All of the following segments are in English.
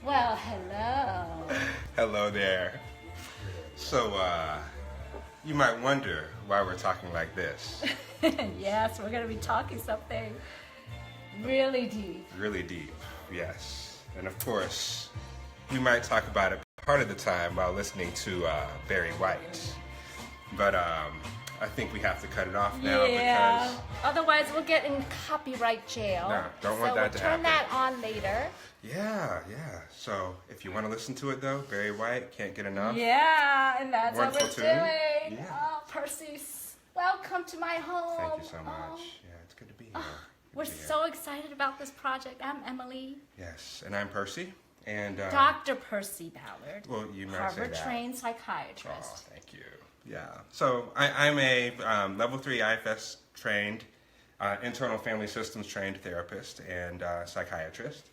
Well, hello. Hello there. So, you might wonder why we're talking like this. Yes, we're going to be talking something really deep. Really deep, yes. And of course, we might talk about it part of the time while listening to Barry White. But I think we have to cut it off now because... Otherwise, we'll get in copyright jail. No, don't want that to So happen. we'll turn that on later. Yeah. So if you want to listen to it, though, Barry White, can't get enough. Yeah, and that's Wonderful what we're doing. Yeah. Oh, Percy, welcome to my home. Thank you so much. Yeah, it's good to be here. We're so excited about this project. I'm Emily. Yes, and I'm Percy. And Dr. Percy Ballard. Well, you might say that. Harvard-trained psychiatrist. Oh, thank you. Yeah. So I'm a level 3 IFS trained, internal family systems trained therapist and psychiatrist.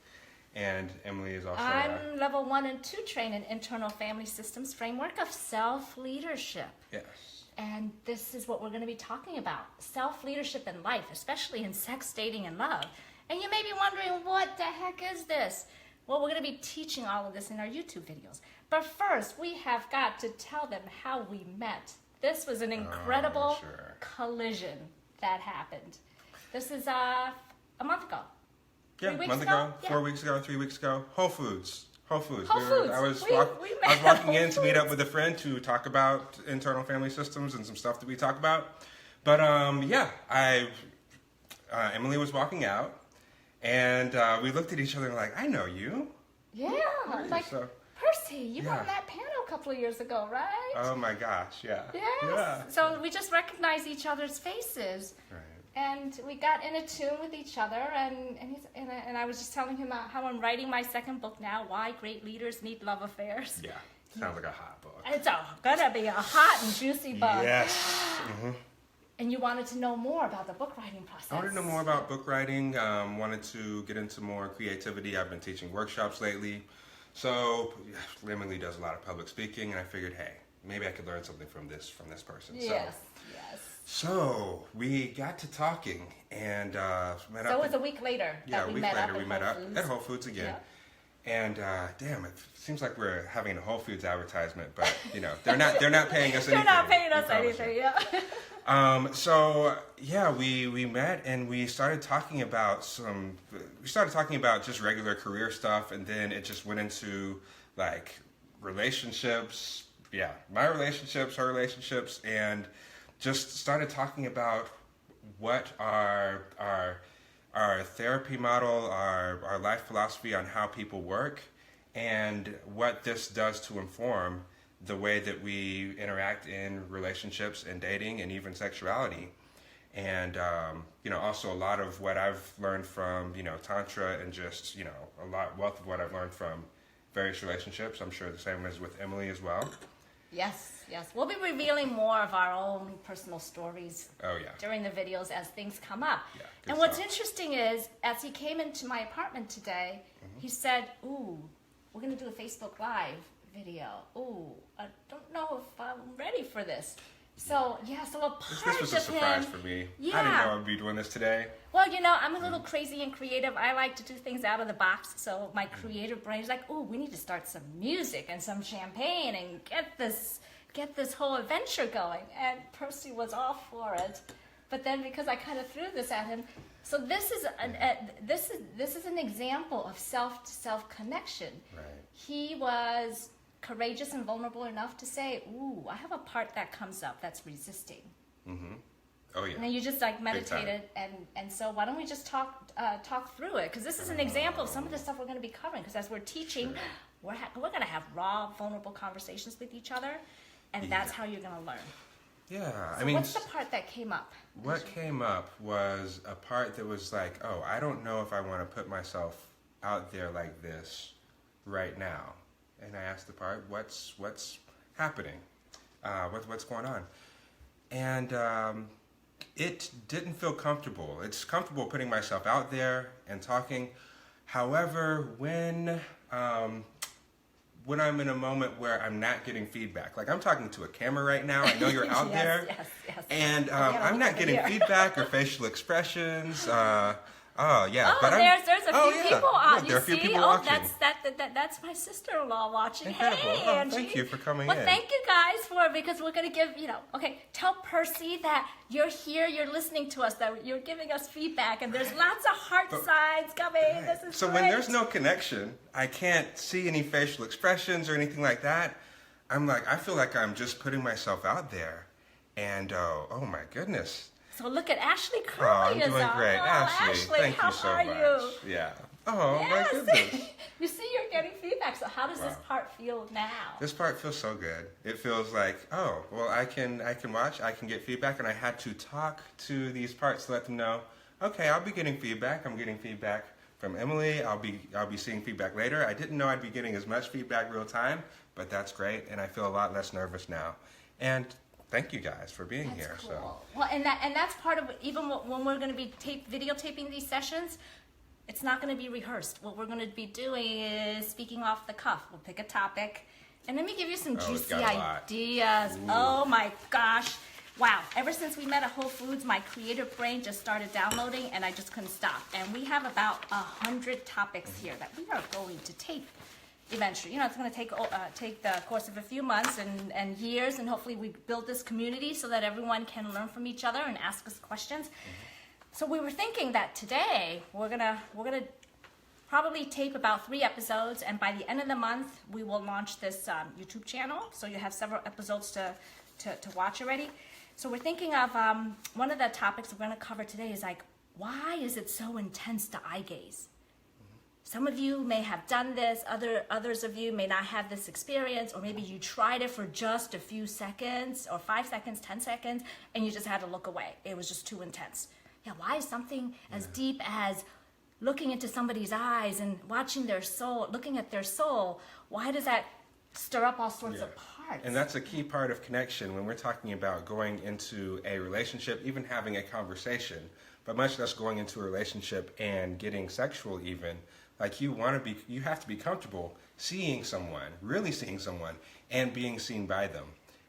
And Emily is also... I'm level 1 and 2 trained in internal family systems framework of self-leadership. Yes. And this is what we're going to be talking about. Self-leadership in life, especially in sex, dating, and love. And you may be wondering, what the heck is this? Well, we're going to be teaching all of this in our YouTube videos. But first, we have got to tell them how we met. This was an incredible collision that happened. This is a month ago. Yeah, a month ago, 4 weeks ago, 3 weeks ago. Whole Foods. Whole Foods. I was walking in to meet up with a friend to talk about internal family systems and some stuff that we talk about. But Emily was walking out, and we looked at each other and like, I know you. Yeah, like so, Percy, you won that panel a couple of years ago, right? Oh my gosh, yeah. Yes. Yeah. So we just recognized each other's faces. Right. And we got in a tune with each other, and I was just telling him how I'm writing my second book now, Why Great Leaders Need Love Affairs. Yeah, sounds like a hot book. It's gonna be a hot and juicy book. Yes. Mm-hmm. And you wanted to know more about the book writing process. I wanted to know more about book writing, wanted to get into more creativity. I've been teaching workshops lately. So Emily does a lot of public speaking, and I figured, hey, maybe I could learn something from this person. Yes. So we got to talking and met up. So it was a week later that we met up at Whole Foods again. Yeah. And damn, it seems like we're having a Whole Foods advertisement, but you know they're not paying us anything. They're not paying us anything, yeah. So yeah, we met and we started talking about just regular career stuff, and then it just went into like relationships. Yeah, my relationships, her relationships, and just started talking about what our therapy model, our life philosophy on how people work, and what this does to inform the way that we interact in relationships and dating and even sexuality. And, also a lot of what I've learned from, Tantra and just, wealth of what I've learned from various relationships. I'm sure the same as with Emily as well. Yes. We'll be revealing more of our own personal stories during the videos as things come up. Yeah, and what's interesting is, as he came into my apartment today, he said, ooh, we're going to do a Facebook Live video. Ooh, I don't know if I'm ready for this. So, so a part of him... This was a surprise for me. Yeah. I didn't know I'd be doing this today. Well, I'm a little crazy and creative. I like to do things out of the box. So my creative brain is like, ooh, we need to start some music and some champagne and get this whole adventure going. And Percy was all for it. But then because I kind of threw this at him, so this is an example of self-to-self connection. Right. He was courageous and vulnerable enough to say, ooh, I have a part that comes up that's resisting. Mm-hmm. Oh, yeah. And then you just meditated, and so why don't we just talk through it? Because this is an example of some of the stuff we're going to be covering. Because as we're teaching, we're going to have raw, vulnerable conversations with each other, and that's how you're going to learn. Yeah, so what's the part that came up? What came up was a part that was like, oh, I don't know if I want to put myself out there like this right now. And I asked the part, what's happening? What's going on? And it didn't feel comfortable. It's comfortable putting myself out there and talking. However, when I'm in a moment where I'm not getting feedback, like I'm talking to a camera right now, I know you're out there, yes. and I'm not getting feedback or facial expressions. Oh yeah, Oh, there's a few people on. Look, there are a few see? people Oh, watching. that's my sister-in-law watching. Incredible. Hey, Oh, Angie. thank you for coming well, in. thank you guys because we're gonna give Okay, tell Percy that you're here, you're listening to us, that you're giving us feedback, and there's lots of heart signs coming. Right. This is So great. when there's no connection, I can't see any facial expressions or anything like that. I feel like I'm just putting myself out there, and oh my goodness. So look at Ashley Oh, Curley I'm is doing on. great. Oh, Ashley, thank how you so are much. you? Yeah. Oh, my Yes. goodness. You see, you're getting feedback. So how does this Wow. part feel now? This part feels so good. It feels like, oh, well, I can watch, I can get feedback, and I had to talk to these parts to let them know, okay, I'll be getting feedback. I'm getting feedback from Emily. I'll be seeing feedback later. I didn't know I'd be getting as much feedback real time, but that's great, and I feel a lot less nervous now. And thank you guys for being That's here. cool. So. Well, and that's part of even when we're going to be videotaping these sessions. It's not going to be rehearsed. What we're going to be doing is speaking off the cuff. We'll pick a topic, and let me give you some it's juicy got a lot. ideas. Ooh. Oh my gosh. Wow, ever since we met at Whole Foods, my creative brain just started downloading, and I just couldn't stop. And we have about 100 topics here that we are going to tape eventually. It's going to take the course of a few months and years, and hopefully we build this community so that everyone can learn from each other and ask us questions. So we were thinking that today we're gonna probably tape about 3 episodes, and by the end of the month we will launch this YouTube channel. So you have several episodes to watch already. So we're thinking of one of the topics we're gonna cover today is why is it so intense to eye gaze? Some of you may have done this, others of you may not have this experience, or maybe you tried it for just a few seconds, or 5 seconds, 10 seconds, and you just had to look away. It was just too intense. Yeah, why is something as deep as looking into somebody's eyes and watching their soul, looking at their soul, why does that stir up all sorts of parts? And that's a key part of connection when we're talking about going into a relationship, even having a conversation, but much less going into a relationship and getting sexual even. You have to be comfortable seeing someone, really seeing someone, and being seen by them.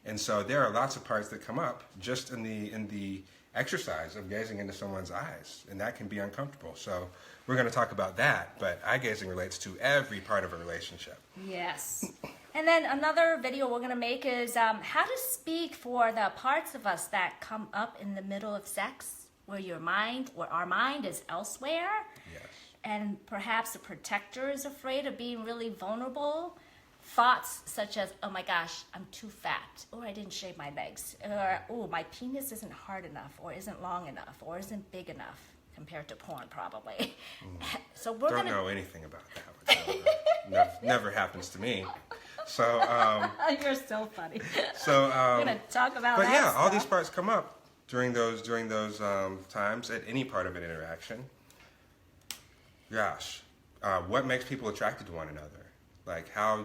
And so there are lots of parts that come up just in the exercise of gazing into someone's eyes, and that can be uncomfortable. So we're going to talk about that, but eye gazing relates to every part of a relationship. Yes. And then another video we're going to make is how to speak for the parts of us that come up in the middle of sex, where our mind is elsewhere. Yes. And perhaps a protector is afraid of being really vulnerable. Thoughts such as, oh my gosh, I'm too fat, or I didn't shave my legs, or oh, my penis isn't hard enough, or isn't long enough, or isn't big enough, compared to porn probably. So we're Don't know anything about that. Never happens to me. So you're so funny. So we're gonna talk about but that yeah, all stuff. these parts come up during those times at any part of an interaction. Gosh, what makes people attracted to one another?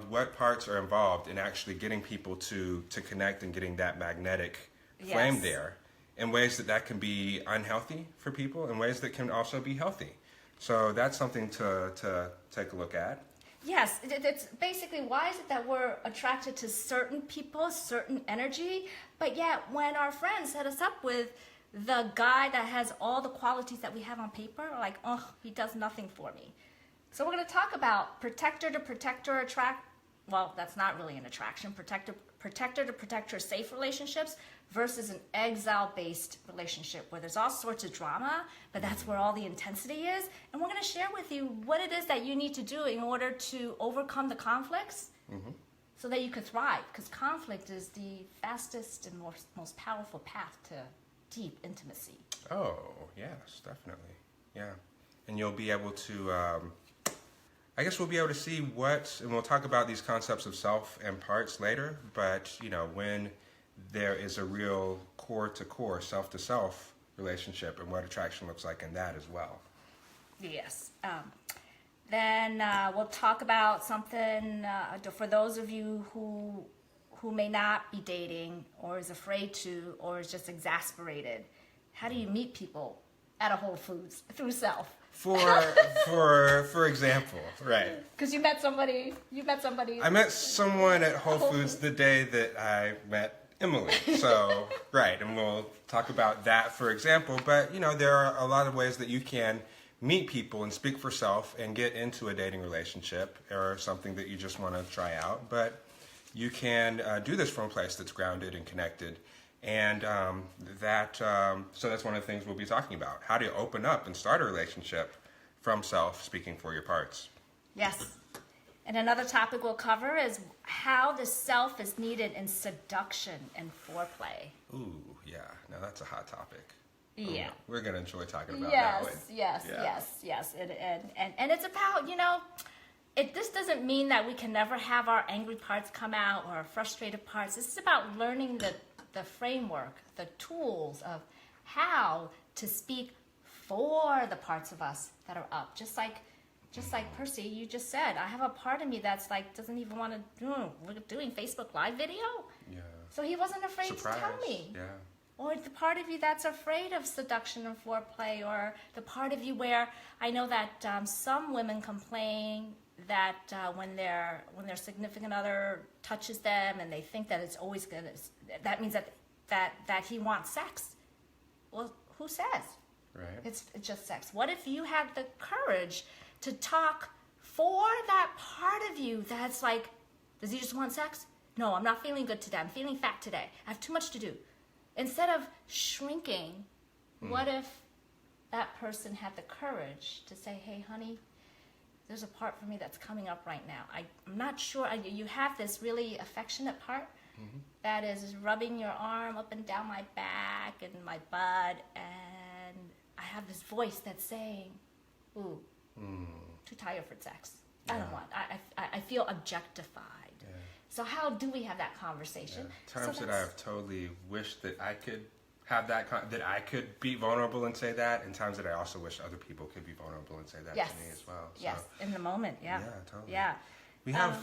What parts are involved in actually getting people to connect and getting that magnetic flame Yes. there in ways that can be unhealthy for people, in ways that can also be healthy. So that's something to take a look at. Yes, it's basically, why is it that we're attracted to certain people, certain energy, but yet when our friends set us up with the guy that has all the qualities that we have on paper, he does nothing for me. So we're going to talk about protector to protector attract. Well, that's not really an attraction. Protector to protector safe relationships versus an exile-based relationship where there's all sorts of drama, but that's where all the intensity is. And we're going to share with you what it is that you need to do in order to overcome the conflicts so that you could thrive. Because conflict is the fastest and most powerful path to deep intimacy. Oh, yes, definitely. Yeah. And you'll be able to, I guess we'll be able to see and we'll talk about these concepts of self and parts later, but, when there is a real core-to-core, self-to-self relationship and what attraction looks like in that as well. Yes. Then we'll talk about something for those of you who may not be dating or is afraid to or is just exasperated. How do you meet people at a Whole Foods through self? For example, right. Because you met somebody. I met someone at Whole Foods the day that I met Emily. So, right, and we'll talk about that for example. But, there are a lot of ways that you can meet people and speak for self and get into a dating relationship or something that you just want to try out. But you can do this from a place that's grounded and connected. And so that's one of the things we'll be talking about. How to open up and start a relationship from self, speaking for your parts. Yes. And another topic we'll cover is how the self is needed in seduction and foreplay. Ooh, yeah. Now that's a hot topic. Yeah. We're going to enjoy talking about that one. Yes. And it's about, this doesn't mean that we can never have our angry parts come out or our frustrated parts. This is about learning the framework, the tools of how to speak for the parts of us that are up. Just like Percy, you just said, I have a part of me that's like, doesn't even want to we're doing Facebook Live video. Yeah. So he wasn't afraid Surprise. to tell me. Yeah. Or the part of you that's afraid of seduction and foreplay, or the part of you where I know that some women complain that when their significant other touches them and they think that it's always good, that means that he wants sex. Well, who says? Right. It's just sex. What if you had the courage to talk for that part of you that's like, does he just want sex? No, I'm not feeling good today. I'm feeling fat today. I have too much to do. Instead of shrinking, what if that person had the courage to say, hey, honey, there's a part for me that's coming up right now. I'm not sure. You have this really affectionate part that is rubbing your arm up and down my back and my butt, and I have this voice that's saying, ooh, too tired for sex. I don't want. I feel objectified. Yeah. So how do we have that conversation? Yeah. Times that I've totally wished that I could have that I could be vulnerable and say that, and times that I also wish other people could be vulnerable and say that to me as well. So, yes, in the moment, yeah. Yeah, totally. Yeah. We have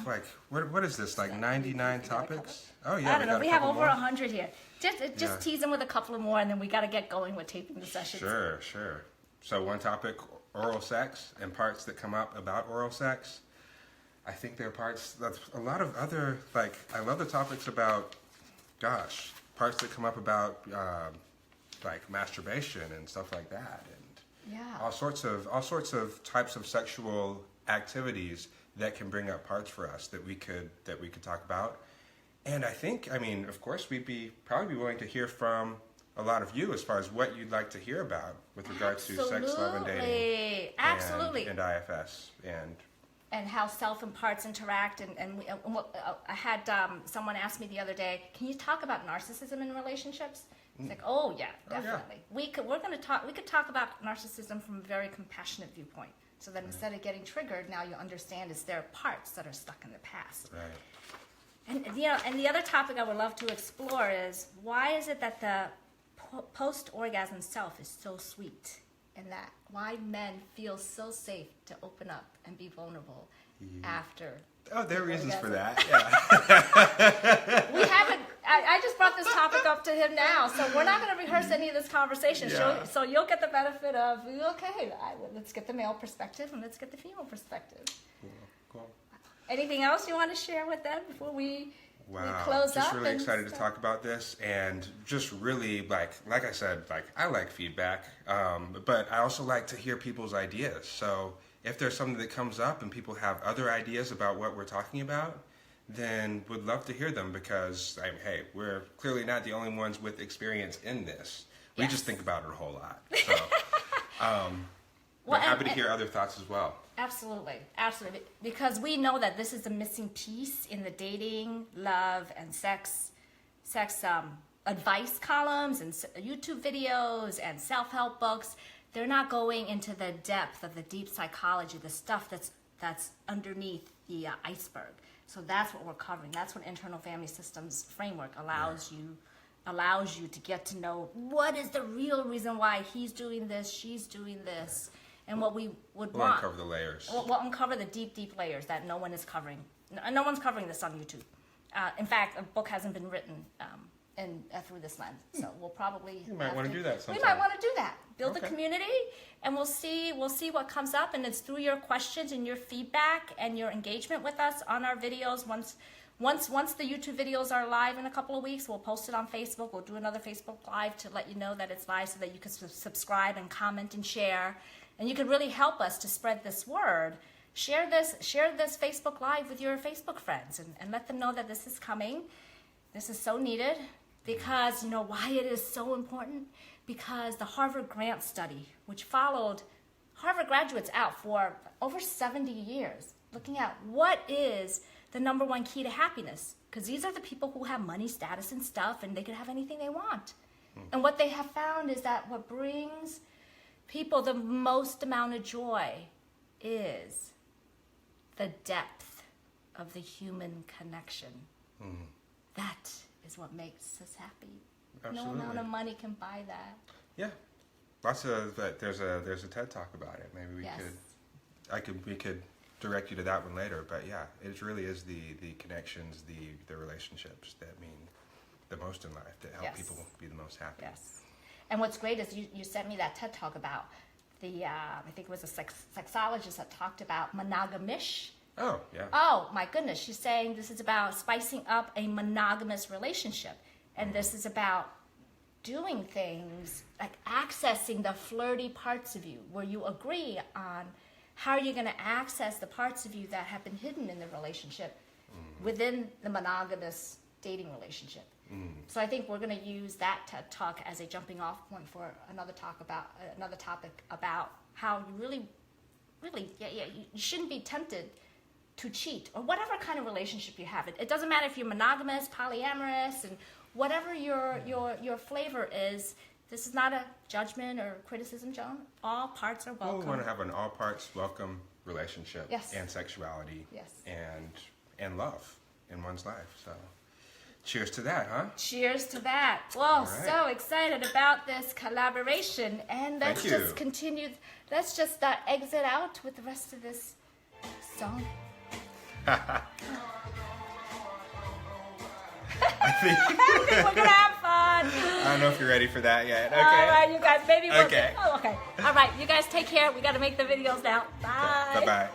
what is this, like 99 topics? Oh yeah, I don't know. We have over more. 100 here. Just tease them with a couple of more, and then we got to get going with taping the sessions. Sure. So one topic, oral sex, and parts that come up about oral sex. I think there are parts that's a lot of other, like, I love the topics about, parts that come up about like masturbation and stuff like that, and all sorts of types of sexual activities that can bring up parts for us that we could talk about. And I think, of course, we'd probably be willing to hear from a lot of you as far as what you'd like to hear about with regard to sex, love, and dating. Absolutely. And IFS and how self and parts interact. I had someone ask me the other day, can you talk about narcissism in relationships? It's like, oh yeah, definitely. Yeah. We could talk about narcissism from a very compassionate viewpoint. So that instead of getting triggered, now you understand it's their parts that are stuck in the past. Right. And the other topic I would love to explore is, why is it that the post-orgasm self is so sweet? And that why men feel so safe to open up and be vulnerable after. Oh, there are reasons for that. Yeah. We haven't. I just brought this topic up to him now, so we're not going to rehearse any of this conversation. Yeah. So you'll get the benefit of, okay, let's get the male perspective and let's get the female perspective. Cool. Anything else you want to share with them before we Wow, close just up? Really excited to talk about this, and just really like I said, I like feedback, but I also like to hear people's ideas. So if there's something that comes up and people have other ideas about what we're talking about, then would love to hear them, because hey, we're clearly not the only ones with experience in this. We just think about it a whole lot. So we're happy to hear other thoughts as well. Absolutely. Because we know that this is a missing piece in the dating, love, and sex advice columns and YouTube videos and self-help books. They're not going into the depth of the deep psychology, the stuff that's underneath the iceberg. So that's what we're covering. That's what internal family systems framework allows you to get to know what is the real reason why he's doing this, she's doing this. And what we would We'll uncover the layers. We'll uncover the deep, deep layers that no one is covering. No one's covering this on YouTube. In fact, a book hasn't been written through this lens. So we'll probably You might want to do that sometime. We might want to do that. Build a community, and we'll see what comes up. And it's through your questions and your feedback and your engagement with us on our videos. Once the YouTube videos are live in a couple of weeks, we'll post it on Facebook. We'll do another Facebook Live to let you know that it's live, so that you can subscribe and comment and share. And you can really help us to spread this word. Share this Facebook Live with your Facebook friends and let them know that this is coming. This is so needed because you know why it is so important? Because the Harvard Grant Study, which followed Harvard graduates out for over 70 years, looking at what is the number one key to happiness. Because these are the people who have money, status, and stuff, and they can have anything they want. And what they have found is that what brings people the most amount of joy is the depth of the human connection. That is what makes us happy. Absolutely. No amount of money can buy that. Yeah, there's a TED Talk about it. Maybe we could direct you to that one later. But yeah, it really is the connections, the relationships that mean the most in life, that help people be the most happy. Yes. And what's great is you sent me that TED Talk about the I think it was a sexologist that talked about monogamish. Oh, yeah. Oh, my goodness. She's saying this is about spicing up a monogamous relationship. And this is about doing things like accessing the flirty parts of you where you agree on how you're going to access the parts of you that have been hidden in the relationship within the monogamous dating relationship. So I think we're going to use that TED Talk as a jumping off point for another topic about how you really, you shouldn't be tempted to cheat or whatever kind of relationship you have. It doesn't matter if you're monogamous, polyamorous, and whatever your flavor is. This is not a judgment or criticism, Joan. All parts are welcome. Well, we want to have an all parts welcome relationship. Yes. And sexuality. Yes. And love in one's life. So cheers to that, huh? Cheers to that. Well, right. So excited about this collaboration. And let's just continue. Let's just exit out with the rest of this song. I think we're going to have fun. I don't know if you're ready for that yet. Okay. All right, you guys. Maybe we'll Okay. Oh, okay. All right. You guys take care. We got to make the videos now. Bye. Bye-bye.